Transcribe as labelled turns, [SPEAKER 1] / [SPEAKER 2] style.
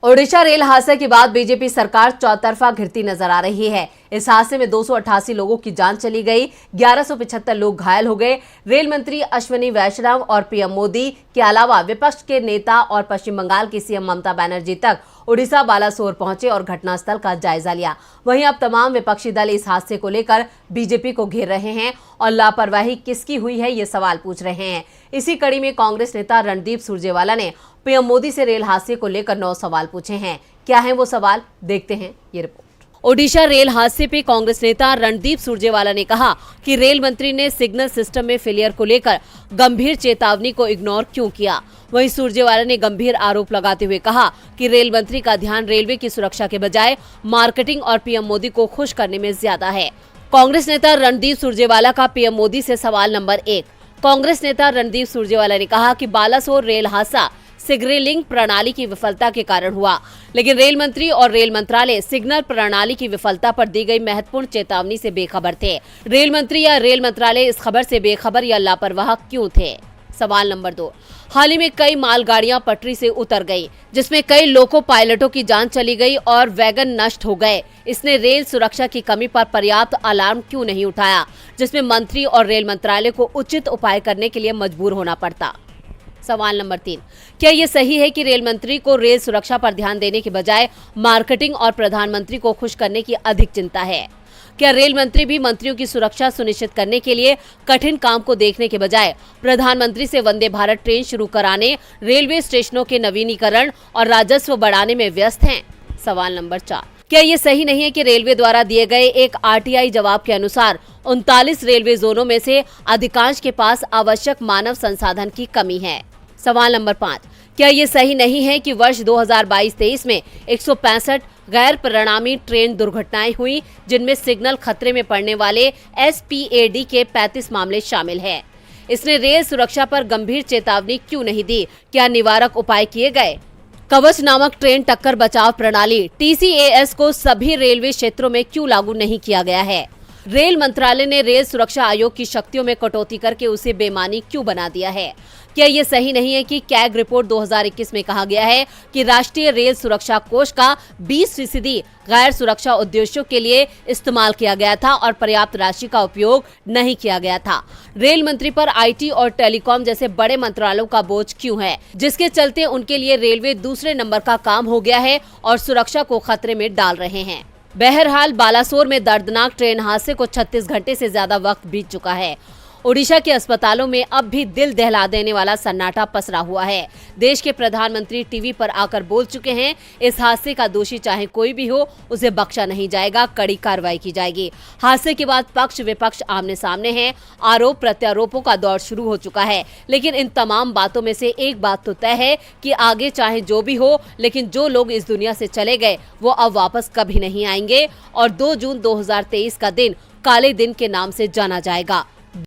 [SPEAKER 1] Odisha rail हादसे के बाद बीजेपी सरकार चौतरफा घिरती नजर आ रही है। इस हादसे में 288 लोगों की जान चली गई, 1175 लोग घायल हो गए। रेल मंत्री अश्विनी वैष्णव और पीएम मोदी के अलावा विपक्ष के नेता और पश्चिम बंगाल की सीएम ममता बनर्जी तक ओडिशा बालासोर पहुंचे और घटनास्थल का जायजा लिया। वहीं अब तमाम विपक्षी दल इस हादसे को लेकर बीजेपी को घेर रहे हैं और लापरवाही किसकी हुई है, ये सवाल पूछ रहे हैं। इसी कड़ी में कांग्रेस नेता रणदीप सुरजेवाला ने पीएम मोदी से रेल हादसे को लेकर 9 सवाल पूछे हैं। क्या है वो सवाल, देखते हैं ये रिपोर्ट। ओडिशा रेल हादसे पे कांग्रेस नेता रणदीप सुरजेवाला ने कहा कि रेल मंत्री ने सिग्नल सिस्टम में फेलियर को लेकर गंभीर चेतावनी को इग्नोर क्यों किया। वहीं सुरजेवाला ने गंभीर आरोप लगाते हुए कहा कि रेल मंत्री का ध्यान रेलवे की सुरक्षा के बजाय मार्केटिंग और पीएम मोदी को खुश करने में ज्यादा है। कांग्रेस नेता रणदीप सुरजेवाला का पीएम मोदी से सवाल नंबर 1। कांग्रेस नेता रणदीप सुरजेवाला ने कहा कि बालासोर रेल हादसा सिग्नलिंग प्रणाली की विफलता के कारण हुआ, लेकिन रेल मंत्री और रेल मंत्रालय सिग्नल प्रणाली की विफलता पर दी गई महत्वपूर्ण चेतावनी से बेखबर थे। रेल मंत्री या रेल मंत्रालय इस खबर से बेखबर या लापरवाह क्यों थे। सवाल नंबर 2। हाल ही में कई मालगाड़ियां पटरी से उतर गई, जिसमें कई लोको पायलटों की जान चली गई और वैगन नष्ट हो गए। इसने रेल सुरक्षा की कमी पर पर्याप्त अलार्म क्यों नहीं उठाया, जिसमें मंत्री और रेल मंत्रालय को उचित उपाय करने के लिए मजबूर होना पड़ता। सवाल नंबर 3। क्या ये सही है कि रेल मंत्री को रेल सुरक्षा पर ध्यान देने के बजाय मार्केटिंग और प्रधानमंत्री को खुश करने की अधिक चिंता है? क्या रेल मंत्री भी मंत्रियों की सुरक्षा सुनिश्चित करने के लिए कठिन काम को देखने के बजाय प्रधानमंत्री से वंदे भारत ट्रेन शुरू कराने, रेलवे स्टेशनों के नवीनीकरण और राजस्व बढ़ाने में व्यस्त हैं? सवाल नंबर 4। क्या ये सही नहीं है कि रेलवे द्वारा दिए गए एक आरटीआई जवाब के अनुसार 39 रेलवे जोनों में से अधिकांश के पास आवश्यक मानव संसाधन की कमी है? सवाल नंबर 5। क्या ये सही नहीं है कि वर्ष 2022-23 में 165 गैर परिणामी ट्रेन दुर्घटनाएं हुई, जिनमें सिग्नल खतरे में पड़ने वाले SPAD के 35 मामले शामिल हैं? इसने रेल सुरक्षा पर गंभीर चेतावनी क्यों नहीं दी? क्या निवारक उपाय किए गए? कवच नामक ट्रेन टक्कर बचाव प्रणाली TCAS को सभी रेलवे क्षेत्रों में क्यों लागू नहीं किया गया है? रेल मंत्रालय ने रेल सुरक्षा आयोग की शक्तियों में कटौती करके उसे बेमानी क्यों बना दिया है? क्या ये सही नहीं है कि कैग रिपोर्ट 2021 में कहा गया है कि राष्ट्रीय रेल सुरक्षा कोष का 20% गैर सुरक्षा उद्देश्यों के लिए इस्तेमाल किया गया था और पर्याप्त राशि का उपयोग नहीं किया गया था? रेल मंत्री पर IT और टेलीकॉम जैसे बड़े मंत्रालयों का बोझ क्यों है, जिसके चलते उनके लिए रेलवे दूसरे नंबर का काम हो गया है और सुरक्षा को खतरे में डाल रहे हैं? बहरहाल बालासोर में दर्दनाक ट्रेन हादसे को 36 घंटे से ज्यादा वक्त बीत चुका है। ओडिशा के अस्पतालों में अब भी दिल दहला देने वाला सन्नाटा पसरा हुआ है। देश के प्रधानमंत्री टीवी पर आकर बोल चुके हैं, इस हादसे का दोषी चाहे कोई भी हो, उसे बख्शा नहीं जाएगा, कड़ी कार्रवाई की जाएगी। हादसे के बाद पक्ष विपक्ष आमने सामने हैं, आरोप प्रत्यारोपों का दौर शुरू हो चुका है। लेकिन इन तमाम बातों में से एक बात तो तय है कि आगे चाहे जो भी हो, लेकिन जो लोग इस दुनिया से चले गए वो अब वापस कभी नहीं आएंगे और 2 जून 2023 का दिन काले दिन के नाम से जाना जाएगा।